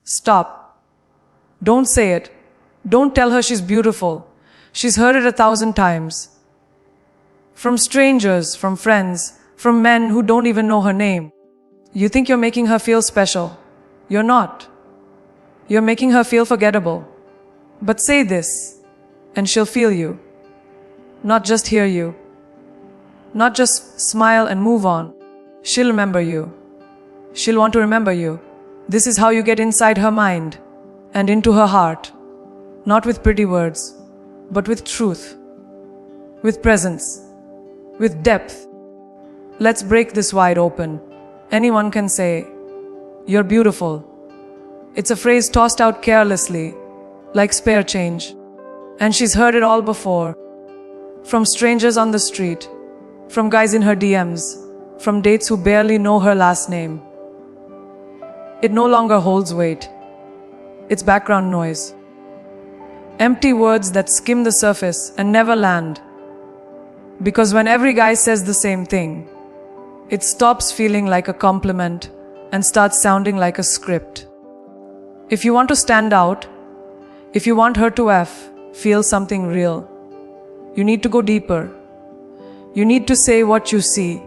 Stop. Don't say it. Don't tell her she's beautiful. She's heard it 1,000 times. From strangers, from friends, from men who don't even know her name. You think you're making her feel special. You're not. You're making her feel forgettable. But say this, and she'll feel you. Not just hear you. Not just smile and move on. She'll remember you. She'll want to remember you. This is how you get inside her mind and into her heart. Not with pretty words, but with truth, with presence, with depth. Let's break this wide open. Anyone can say, "You're beautiful." It's a phrase tossed out carelessly, like spare change. And she's heard it all before. From strangers on the street, from guys in her DMs, from dates who barely know her last name. It no longer holds weight. It's background noise. Empty words that skim the surface and never land. Because when every guy says the same thing, it stops feeling like a compliment and starts sounding like a script. If you want to stand out, if you want her to feel something real, you need to go deeper. You need to say what you see,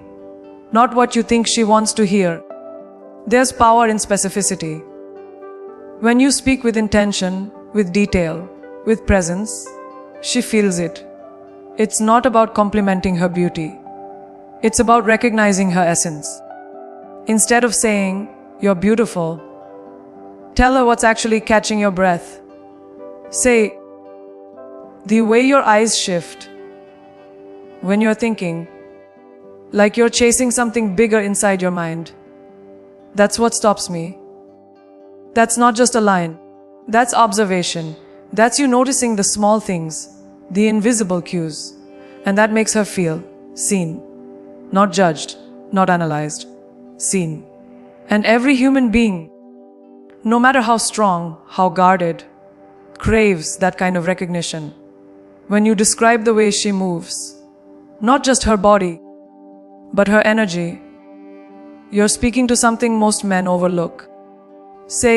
not what you think she wants to hear. There's power in specificity. When you speak with intention, with detail, with presence, she feels it. It's not about complimenting her beauty. It's about recognizing her essence. Instead of saying, "You're beautiful," tell her what's actually catching your breath. Say, "The way your eyes shift when you're thinking, like you're chasing something bigger inside your mind. That's what stops me." That's not just a line. That's observation. That's you noticing the small things, the invisible cues. And that makes her feel seen. Not judged, not analyzed. Seen. And every human being, no matter how strong, how guarded, craves that kind of recognition. When you describe the way she moves, not just her body, but her energy, you're speaking to something most men overlook. Say,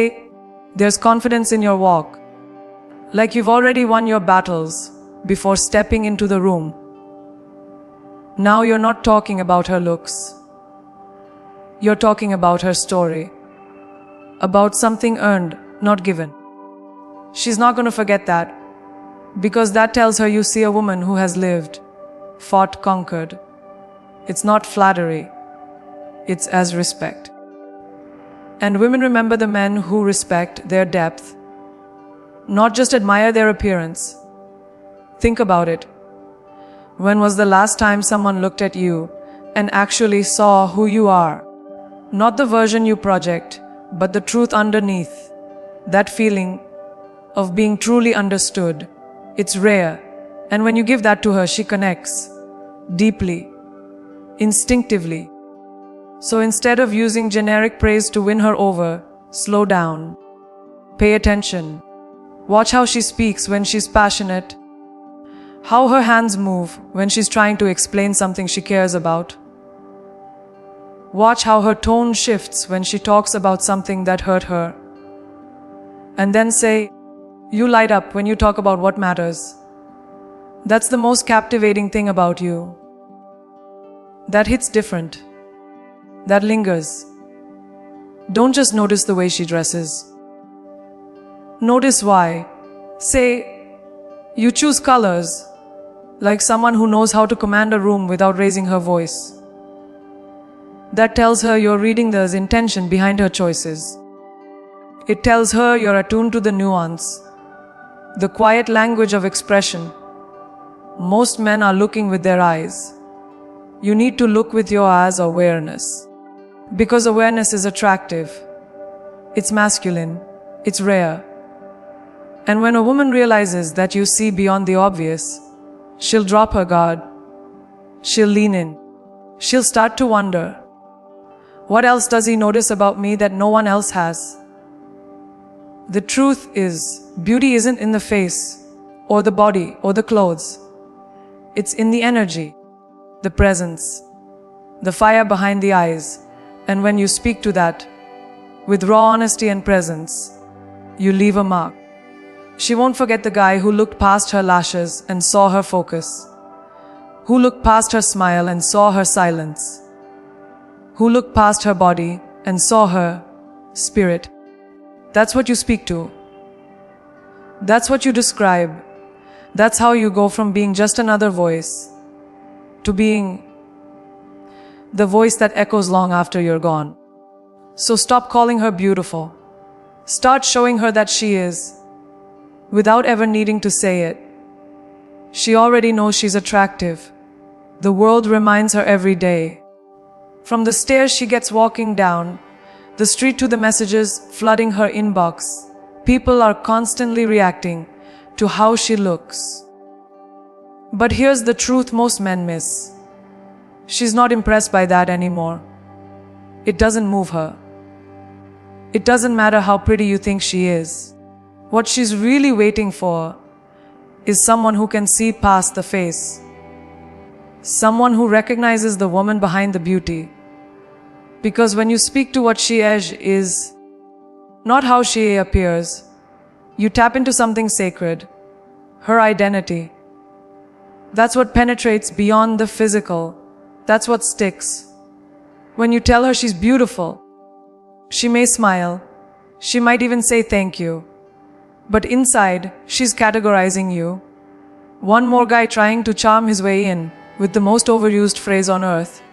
"There's confidence in your walk," like you've already won your battles before stepping into the room. Now you're not talking about her looks. You're talking about her story. About something earned, not given. She's not going to forget that, because that tells her you see a woman who has lived, fought, conquered. It's not flattery. It's as respect. And women remember the men who respect their depth, not just admire their appearance. Think about it. When was the last time someone looked at you and actually saw who you are? Not the version you project, but the truth underneath. That feeling of being truly understood. It's rare. And when you give that to her, she connects deeply, instinctively. So instead of using generic praise to win her over, slow down. Pay attention. Watch how she speaks when she's passionate. How her hands move when she's trying to explain something she cares about. Watch how her tone shifts when she talks about something that hurt her. And then say, "You light up when you talk about what matters." That's the most captivating thing about you. That hits different. That lingers. Don't just notice the way she dresses. Notice why. Say, "You choose colors," like someone who knows how to command a room without raising her voice. That tells her you're reading the intention behind her choices. It tells her you're attuned to the nuance, the quiet language of expression. Most men are looking with their eyes. You need to look with your eyes awareness. Because awareness is attractive. It's masculine. It's rare. And when a woman realizes that you see beyond the obvious, she'll drop her guard. She'll lean in. She'll start to wonder, what else does he notice about me that no one else has? The truth is, beauty isn't in the face, or the body, or the clothes. It's in the energy, the presence, the fire behind the eyes. And when you speak to that, with raw honesty and presence, You leave a mark. She won't forget the guy who looked past her lashes and saw her focus, who looked past her smile and saw her silence, who looked past her body and saw her spirit. That's what you speak to. That's what you describe. That's how you go from being just another voice to being the voice that echoes long after you're gone. So stop calling her beautiful. Start showing her that she is, without ever needing to say it. She already knows she's attractive. The world reminds her every day. From the stairs she gets walking down, the street to the messages flooding her inbox, people are constantly reacting to how she looks. But here's the truth most men miss. She's not impressed by that anymore. It doesn't move her. It doesn't matter how pretty you think she is. What she's really waiting for is someone who can see past the face. Someone who recognizes the woman behind the beauty. Because when you speak to what she is, not how she appears, you tap into something sacred, her identity. That's what penetrates beyond the physical. That's what sticks. When you tell her she's beautiful, she may smile, she might even say thank you, but inside, she's categorizing you. One more guy trying to charm his way in with the most overused phrase on earth.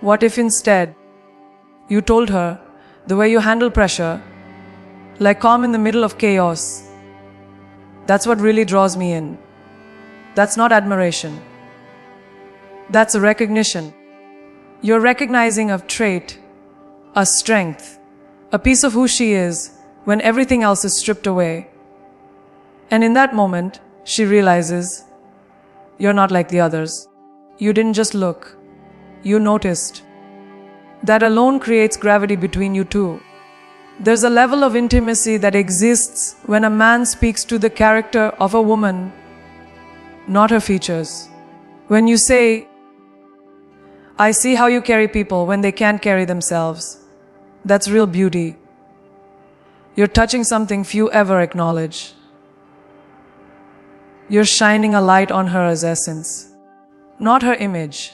What if instead, you told her the way you handle pressure, like calm in the middle of chaos? That's what really draws me in. That's not admiration. That's a recognition. You're recognizing a trait, a strength, a piece of who she is when everything else is stripped away. And in that moment, she realizes, you're not like the others. You didn't just look. You noticed. That alone creates gravity between you two. There's a level of intimacy that exists when a man speaks to the character of a woman, not her features. When you say, I see how you carry people when they can't carry themselves. That's real beauty. You're touching something few ever acknowledge. You're shining a light on her as essence, not her image.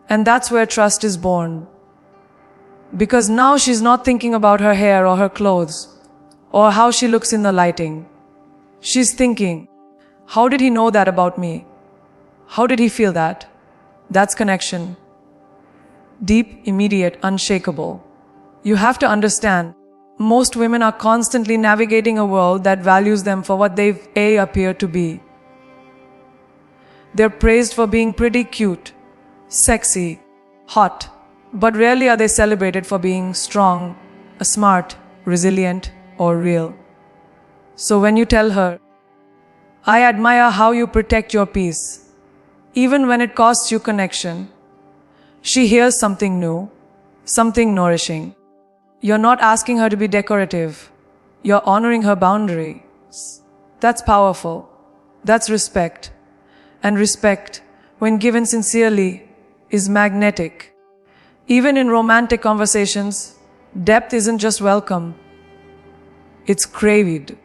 And that's where trust is born. Because now she's not thinking about her hair or her clothes or how she looks in the lighting. She's thinking, how did he know that about me? How did he feel that? That's connection. Deep, immediate, unshakable. You have to understand, most women are constantly navigating a world that values them for what they appear to be. They're praised for being pretty cute, sexy, hot, but rarely are they celebrated for being strong, smart, resilient, or real. So when you tell her, I admire how you protect your peace, even when it costs you connection, she hears something new, something nourishing. You're not asking her to be decorative. You're honoring her boundaries. That's powerful. That's respect. And respect, when given sincerely, is magnetic. Even in romantic conversations, depth isn't just welcome. It's craved.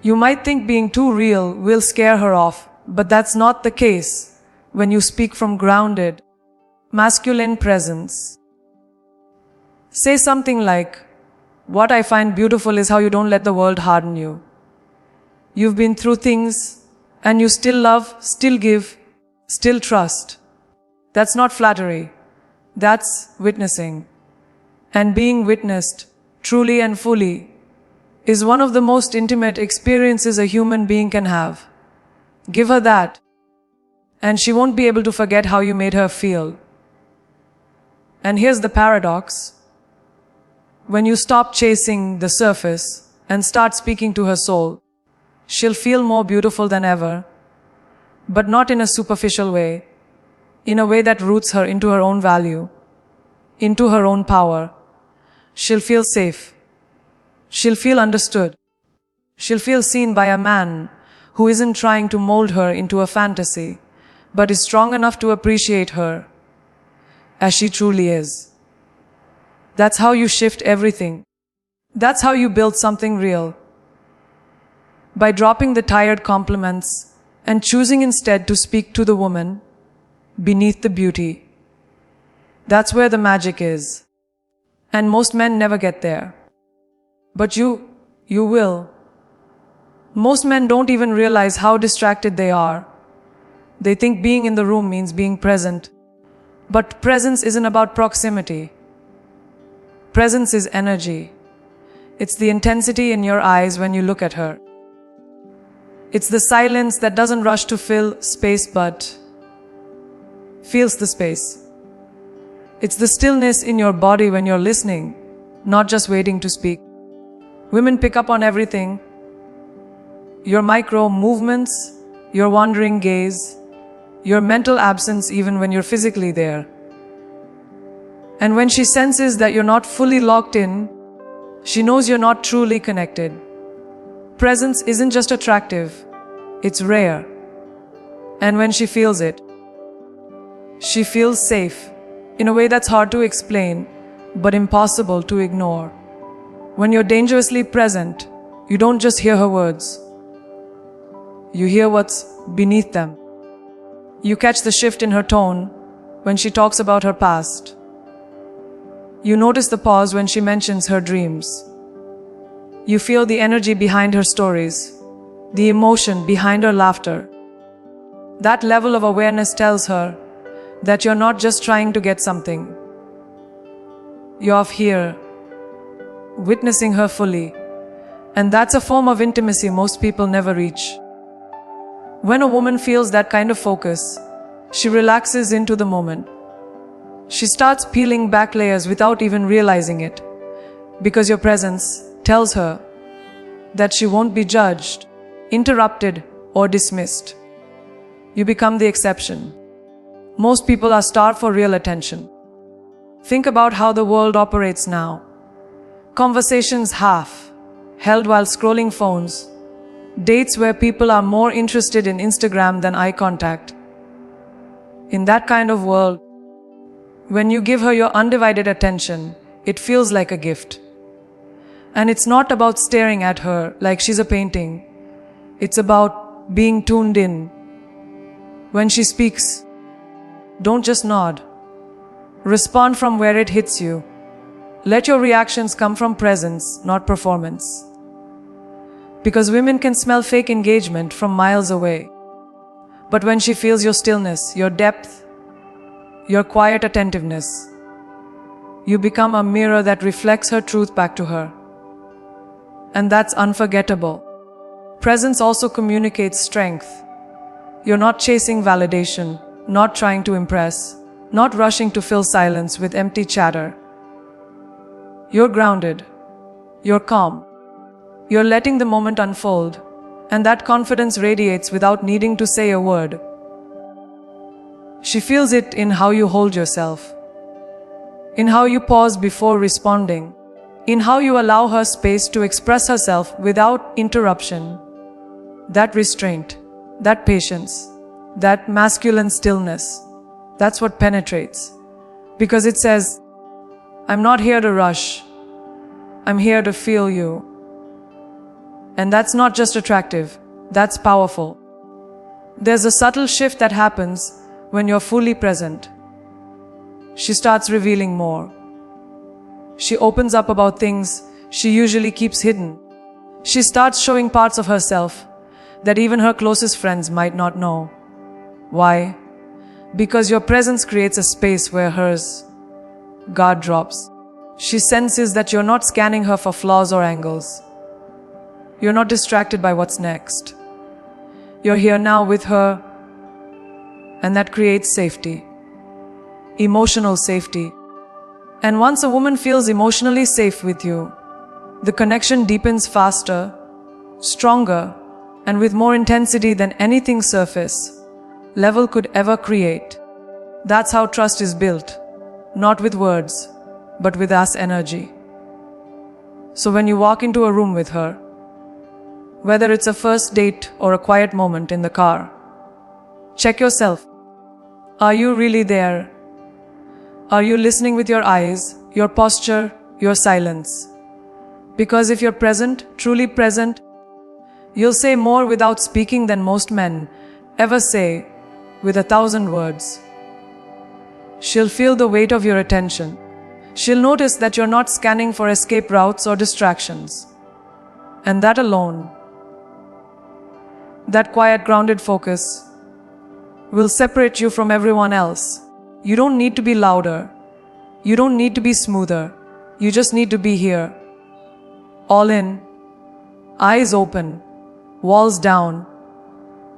You might think being too real will scare her off, but that's not the case when you speak from grounded, masculine presence. Say something like, what I find beautiful is how you don't let the world harden you. You've been through things, and you still love, still give, still trust. That's not flattery. That's witnessing. And being witnessed, truly and fully, is one of the most intimate experiences a human being can have. Give her that, and she won't be able to forget how you made her feel. And here's the paradox. When you stop chasing the surface and start speaking to her soul, she'll feel more beautiful than ever, but not in a superficial way, in a way that roots her into her own value, into her own power. She'll feel safe. She'll feel understood. She'll feel seen by a man who isn't trying to mold her into a fantasy, but is strong enough to appreciate her as she truly is. That's how you shift everything. That's how you build something real. By dropping the tired compliments and choosing instead to speak to the woman beneath the beauty. That's where the magic is. And most men never get there. But you will. Most men don't even realize how distracted they are. They think being in the room means being present. But presence isn't about proximity. Presence is energy. It's the intensity in your eyes when you look at her. It's the silence that doesn't rush to fill space but feels the space. It's the stillness in your body when you're listening, not just waiting to speak. Women pick up on everything. Your micro movements, your wandering gaze, your mental absence even when you're physically there. And when she senses that you're not fully locked in, she knows you're not truly connected. Presence isn't just attractive, it's rare. And when she feels it, she feels safe in a way that's hard to explain, but impossible to ignore. When you're dangerously present, you don't just hear her words. You hear what's beneath them. You catch the shift in her tone when she talks about her past. You notice the pause when she mentions her dreams. You feel the energy behind her stories, the emotion behind her laughter. That level of awareness tells her that you're not just trying to get something. You're here, witnessing her fully. And that's a form of intimacy most people never reach. When a woman feels that kind of focus, she relaxes into the moment. She starts peeling back layers without even realizing it, because your presence tells her that she won't be judged, interrupted, or dismissed. You become the exception. Most people are starved for real attention. Think about how the world operates now. Conversations half held while scrolling phones. Dates where people are more interested in Instagram than eye contact. In that kind of world, when you give her your undivided attention, it feels like a gift. And it's not about staring at her like she's a painting. It's about being tuned in. When she speaks, don't just nod. Respond from where it hits you. Let your reactions come from presence, not performance. Because women can smell fake engagement from miles away. But when she feels your stillness, your depth, your quiet attentiveness, you become a mirror that reflects her truth back to her. And that's unforgettable. Presence also communicates strength. You're not chasing validation, not trying to impress, not rushing to fill silence with empty chatter. You're grounded. You're calm. You're letting the moment unfold, and that confidence radiates without needing to say a word. She feels it in how you hold yourself, in how you pause before responding, in how you allow her space to express herself without interruption. That restraint, that patience, that masculine stillness, that's what penetrates. Because it says, I'm not here to rush, I'm here to feel you. And that's not just attractive, that's powerful. There's a subtle shift that happens when you're fully present. She starts revealing more. She opens up about things she usually keeps hidden. She starts showing parts of herself that even her closest friends might not know. Why? Because your presence creates a space where hers guard drops. She senses that you're not scanning her for flaws or angles. You're not distracted by what's next. You're here now with her, and that creates safety. Emotional safety. And once a woman feels emotionally safe with you, the connection deepens faster, stronger, and with more intensity than anything surface level could ever create. That's how trust is built, not with words, but with us energy. So when you walk into a room with her, whether it's a first date or a quiet moment in the car, check yourself. Are you really there? Are you listening with your eyes, your posture, your silence? Because if you're present, truly present, you'll say more without speaking than most men ever say with 1,000 words. She'll feel the weight of your attention. She'll notice that you're not scanning for escape routes or distractions. And that alone, that quiet, grounded focus, will separate you from everyone else. You don't need to be louder. You don't need to be smoother. You just need to be here. All in, eyes open, walls down.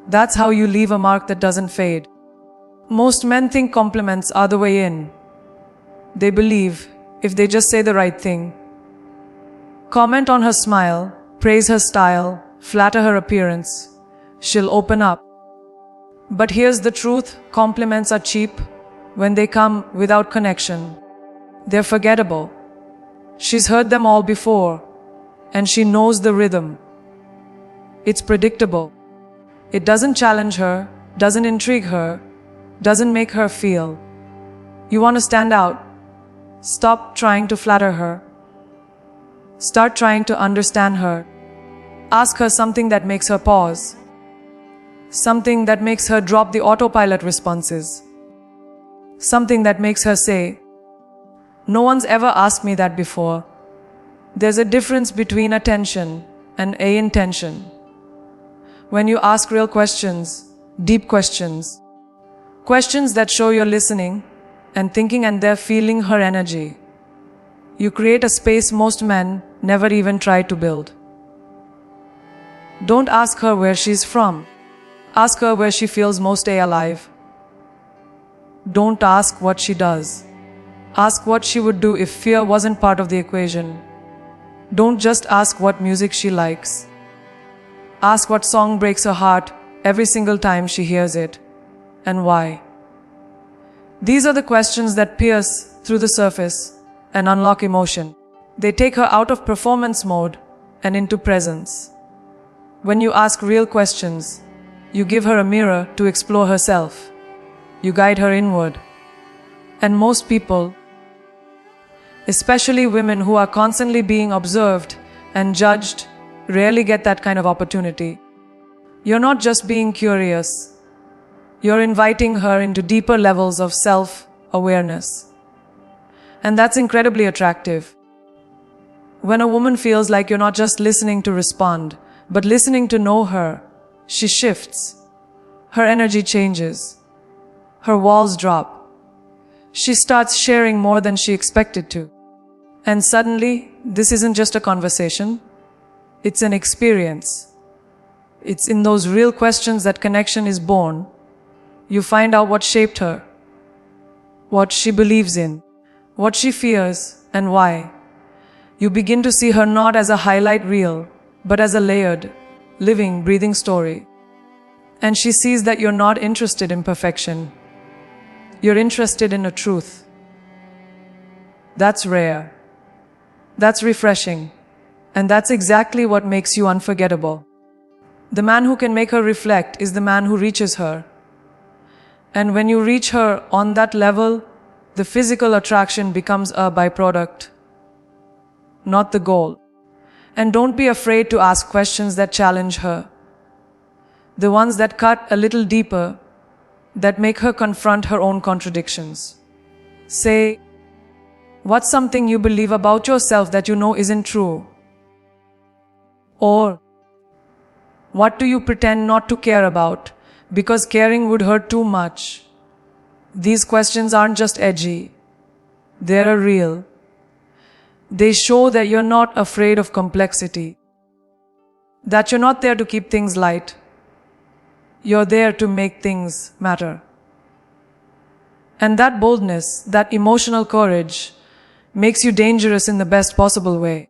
That's how you leave a mark that doesn't fade. Most men think compliments are the way in. They believe if they just say the right thing, comment on her smile, praise her style, flatter her appearance, she'll open up. But here's the truth, compliments are cheap when they come without connection. They're forgettable. She's heard them all before, and she knows the rhythm. It's predictable. It doesn't challenge her, doesn't intrigue her, doesn't make her feel. You want to stand out. Stop trying to flatter her. Start trying to understand her. Ask her something that makes her pause. Something that makes her drop the autopilot responses. Something that makes her say, "No one's ever asked me that before." There's a difference between attention and intention. When you ask real questions, deep questions, questions that show you're listening and thinking and they're feeling her energy, you create a space most men never even try to build. Don't ask her where she's from. Ask her where she feels most alive. Don't ask what she does. Ask what she would do if fear wasn't part of the equation. Don't just ask what music she likes. Ask what song breaks her heart every single time she hears it, and why. These are the questions that pierce through the surface and unlock emotion. They take her out of performance mode and into presence. When you ask real questions, you give her a mirror to explore herself. You guide her inward. And most people, especially women who are constantly being observed and judged, rarely get that kind of opportunity. You're not just being curious. You're inviting her into deeper levels of self-awareness. And that's incredibly attractive. When a woman feels like you're not just listening to respond, but listening to know her, she shifts. Her energy changes. Her walls drop. She starts sharing more than she expected to. And suddenly, this isn't just a conversation. It's an experience. It's in those real questions that connection is born. You find out what shaped her, what she believes in, what she fears, and why. You begin to see her not as a highlight reel, but as a layered, living, breathing story. And she sees that you're not interested in perfection. You're interested in a truth. That's rare. That's refreshing. And that's exactly what makes you unforgettable. The man who can make her reflect is the man who reaches her. And when you reach her on that level, the physical attraction becomes a byproduct, not the goal. And don't be afraid to ask questions that challenge her. The ones that cut a little deeper, that make her confront her own contradictions. Say, what's something you believe about yourself that you know isn't true? Or, what do you pretend not to care about because caring would hurt too much? These questions aren't just edgy. They're real. They show that you're not afraid of complexity. That you're not there to keep things light. You're there to make things matter. And that boldness, that emotional courage, makes you dangerous in the best possible way.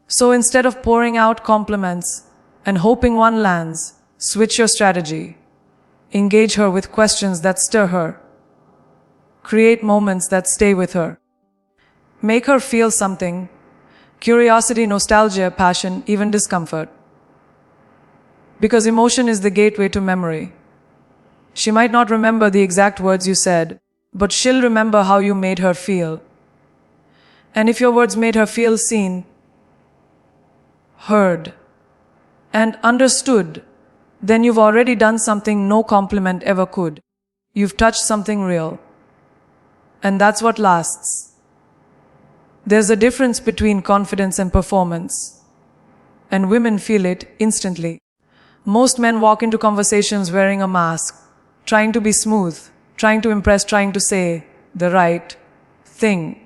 So instead of pouring out compliments and hoping one lands, switch your strategy. Engage her with questions that stir her. Create moments that stay with her. Make her feel something: curiosity, nostalgia, passion, even discomfort. Because emotion is the gateway to memory. She might not remember the exact words you said, but she'll remember how you made her feel. And if your words made her feel seen, heard, and understood, then you've already done something no compliment ever could. You've touched something real. And that's what lasts. There's a difference between confidence and performance. And women feel it instantly. Most men walk into conversations wearing a mask, trying to be smooth, trying to impress, trying to say the right thing.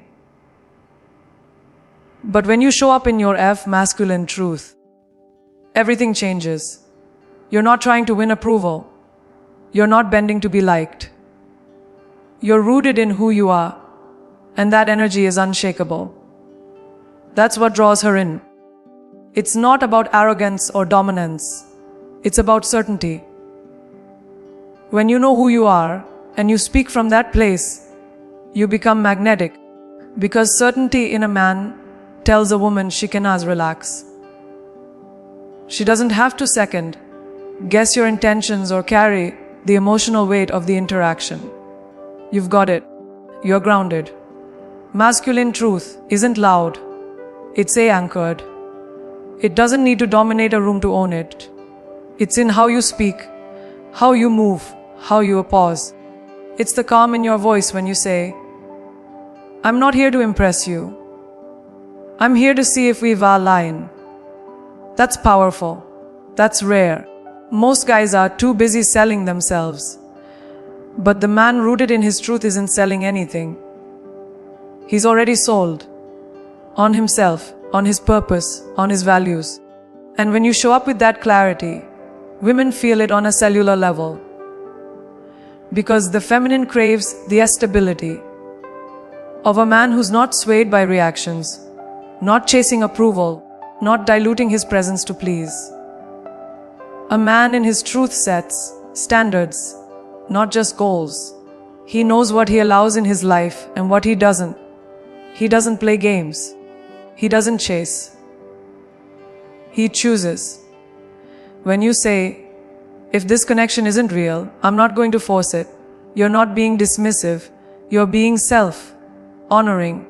But when you show up in your masculine truth, everything changes. You're not trying to win approval. You're not bending to be liked. You're rooted in who you are, and that energy is unshakable. That's what draws her in. It's not about arrogance or dominance. It's about certainty. When you know who you are, and you speak from that place, you become magnetic, because certainty in a man tells a woman she can as relax. She doesn't have to second, guess your intentions or carry the emotional weight of the interaction. You've got it. You're grounded. Masculine truth isn't loud. It's anchored. It doesn't need to dominate a room to own it. It's in how you speak, how you move, how you pause. It's the calm in your voice when you say, I'm not here to impress you. I'm here to see if we've aligned. That's powerful. That's rare. Most guys are too busy selling themselves. But the man rooted in his truth isn't selling anything. He's already sold. On himself, on his purpose, on his values. And when you show up with that clarity, women feel it on a cellular level. Because the feminine craves the stability of a man who's not swayed by reactions, not chasing approval, not diluting his presence to please. A man in his truth sets standards, not just goals. He knows what he allows in his life and what he doesn't. He doesn't play games. He doesn't chase. He chooses. When you say, if this connection isn't real, I'm not going to force it, you're not being dismissive, you're being self-honoring.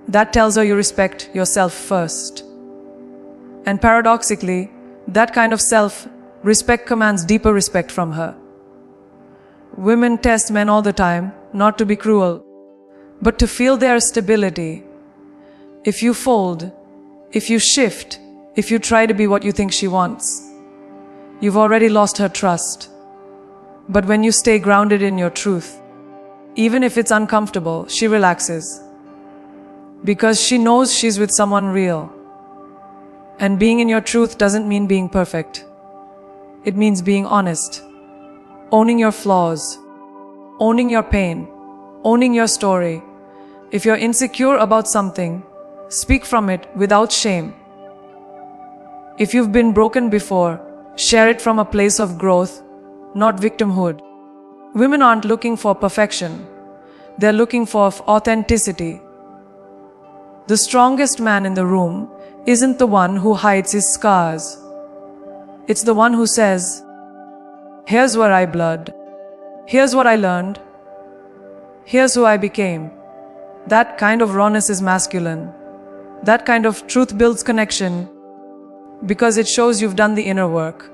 That tells her you respect yourself first. And paradoxically, that kind of self-respect commands deeper respect from her. Women test men all the time, not to be cruel, but to feel their stability. If you fold, if you shift, if you try to be what you think she wants, you've already lost her trust. But when you stay grounded in your truth, even if it's uncomfortable, she relaxes. Because she knows she's with someone real. And being in your truth doesn't mean being perfect. It means being honest. Owning your flaws. Owning your pain. Owning your story. If you're insecure about something, speak from it without shame. If you've been broken before, share it from a place of growth, not victimhood. Women aren't looking for perfection. They're looking for authenticity. The strongest man in the room isn't the one who hides his scars. It's the one who says, here's where I bled. Here's what I learned. Here's who I became. That kind of rawness is masculine. That kind of truth builds connection because it shows you've done the inner work.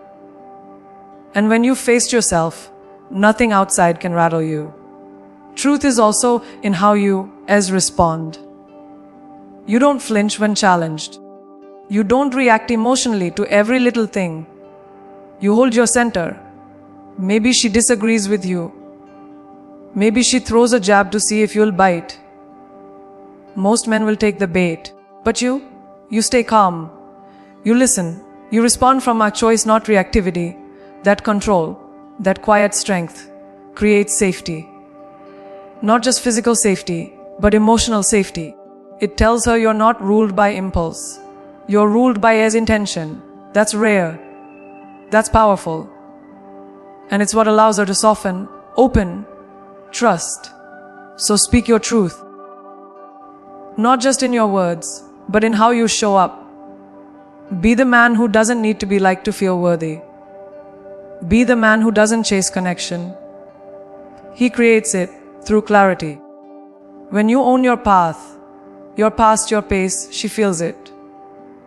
And when you've faced yourself, nothing outside can rattle you. Truth is also in how you respond. You don't flinch when challenged. You don't react emotionally to every little thing. You hold your center. Maybe she disagrees with you. Maybe she throws a jab to see if you'll bite. Most men will take the bait. But you stay calm. You listen. You respond from a choice, not reactivity. That control, that quiet strength, creates safety. Not just physical safety, but emotional safety. It tells her you're not ruled by impulse. You're ruled by intention. That's rare. That's powerful. And it's what allows her to soften, open, trust. So speak your truth. Not just in your words, but in how you show up. Be the man who doesn't need to be liked to feel worthy. Be the man who doesn't chase connection. He creates it through clarity. When you own your path, your past, your pace, she feels it.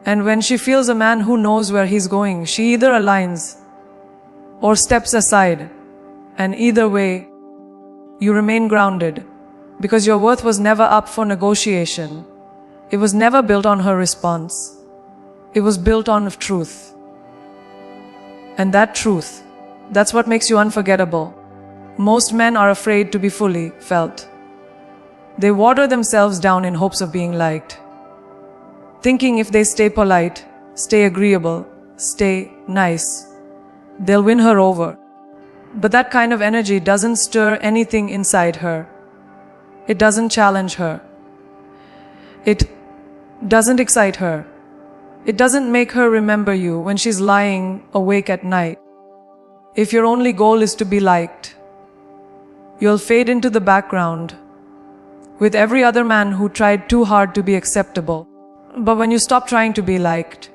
And when she feels a man who knows where he's going, she either aligns or steps aside. And either way, you remain grounded, because your worth was never up for negotiation. It was never built on her response. It was built on truth. And that truth, that's what makes you unforgettable. Most men are afraid to be fully felt. They water themselves down in hopes of being liked, thinking if they stay polite, stay agreeable, stay nice, they'll win her over. But that kind of energy doesn't stir anything inside her. It doesn't challenge her. It doesn't excite her. It doesn't make her remember you when she's lying awake at night. If your only goal is to be liked, you'll fade into the background with every other man who tried too hard to be acceptable. But when you stop trying to be liked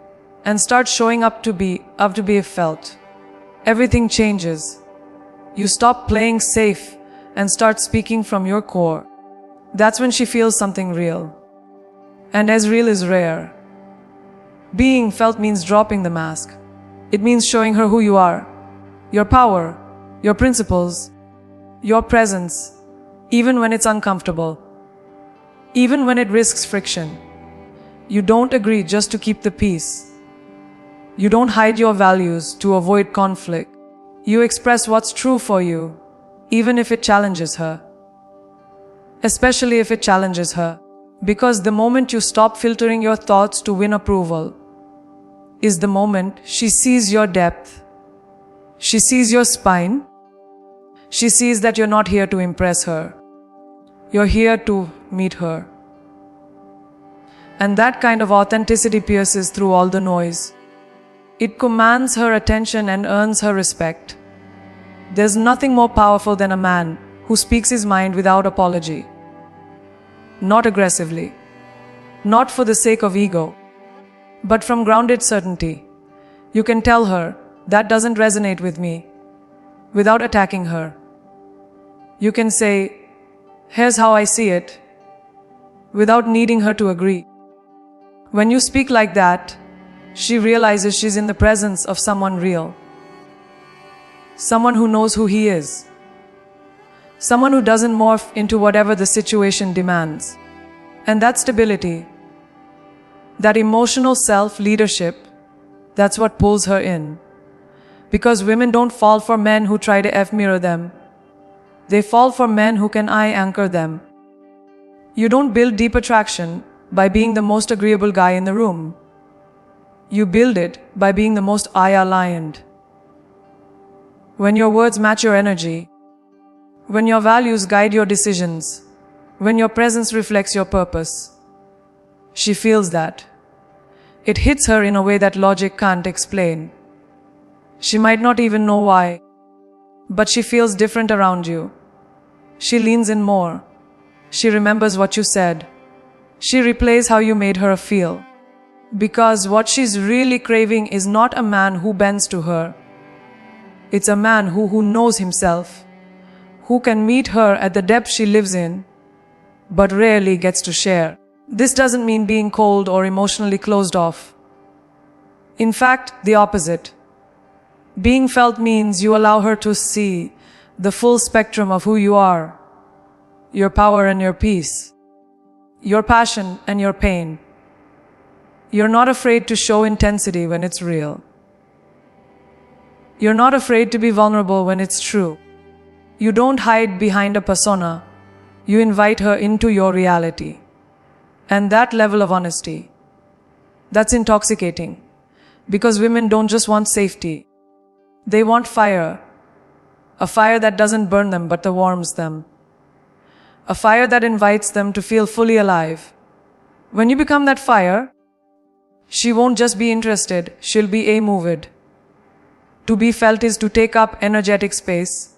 and start showing up to be felt, everything changes. You stop playing safe and start speaking from your core. That's when she feels something real. And as real is rare. Being felt means dropping the mask. It means showing her who you are, your power, your principles, your presence, even when it's uncomfortable, even when it risks friction. You don't agree just to keep the peace. You don't hide your values to avoid conflict. You express what's true for you, even if it challenges her. Especially if it challenges her. Because the moment you stop filtering your thoughts to win approval is the moment she sees your depth. She sees your spine. She sees that you're not here to impress her. You're here to meet her. And that kind of authenticity pierces through all the noise. It commands her attention and earns her respect. There's nothing more powerful than a man who speaks his mind without apology. Not aggressively. Not for the sake of ego. But from grounded certainty. You can tell her, that doesn't resonate with me, without attacking her. You can say, here's how I see it, without needing her to agree. When you speak like that, she realizes she's in the presence of someone real. Someone who knows who he is. Someone who doesn't morph into whatever the situation demands. And that stability, that emotional self-leadership, that's what pulls her in. Because women don't fall for men who try to F-mirror them. They fall for men who can I-anchor them. You don't build deep attraction by being the most agreeable guy in the room. You build it by being the most I-aligned. When your words match your energy, when your values guide your decisions, when your presence reflects your purpose, she feels that. It hits her in a way that logic can't explain. She might not even know why, but she feels different around you. She leans in more. She remembers what you said. She replays how you made her feel. Because what she's really craving is not a man who bends to her. It's a man who knows himself, who can meet her at the depth she lives in, but rarely gets to share. This doesn't mean being cold or emotionally closed off. In fact, the opposite. Being felt means you allow her to see the full spectrum of who you are, your power and your peace, your passion and your pain. You're not afraid to show intensity when it's real. You're not afraid to be vulnerable when it's true. You don't hide behind a persona. You invite her into your reality. And that level of honesty, that's intoxicating. Because women don't just want safety. They want fire. A fire that doesn't burn them but that warms them. A fire that invites them to feel fully alive. When you become that fire, she won't just be interested, she'll be moved. To be felt is to take up energetic space.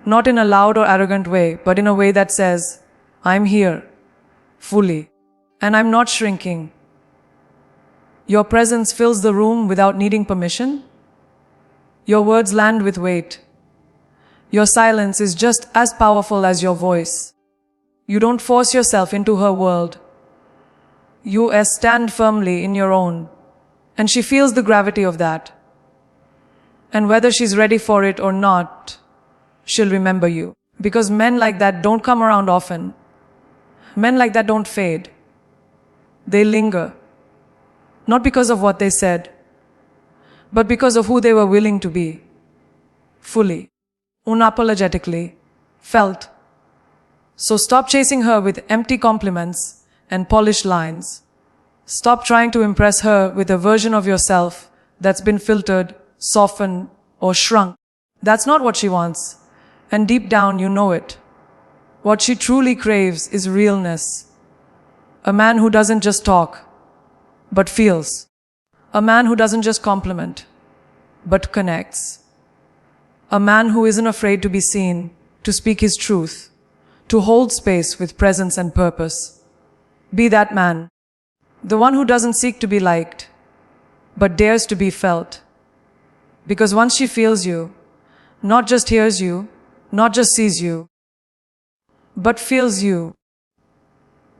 Not in a loud or arrogant way, but in a way that says, I'm here, fully, and I'm not shrinking. Your presence fills the room without needing permission. Your words land with weight. Your silence is just as powerful as your voice. You don't force yourself into her world. You stand firmly in your own, and she feels the gravity of that. And whether she's ready for it or not, she'll remember you. Because men like that don't come around often. Men like that don't fade. They linger. Not because of what they said, but because of who they were willing to be. Fully. Unapologetically. Felt. So stop chasing her with empty compliments and polished lines. Stop trying to impress her with a version of yourself that's been filtered, softened, or shrunk. That's not what she wants. And deep down, you know it. What she truly craves is realness. A man who doesn't just talk, but feels. A man who doesn't just compliment, but connects. A man who isn't afraid to be seen, to speak his truth, to hold space with presence and purpose. Be that man. The one who doesn't seek to be liked, but dares to be felt. Because once she feels you, not just hears you, not just sees you, but feels you,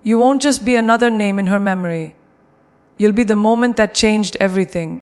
you won't just be another name in her memory. You'll be the moment that changed everything.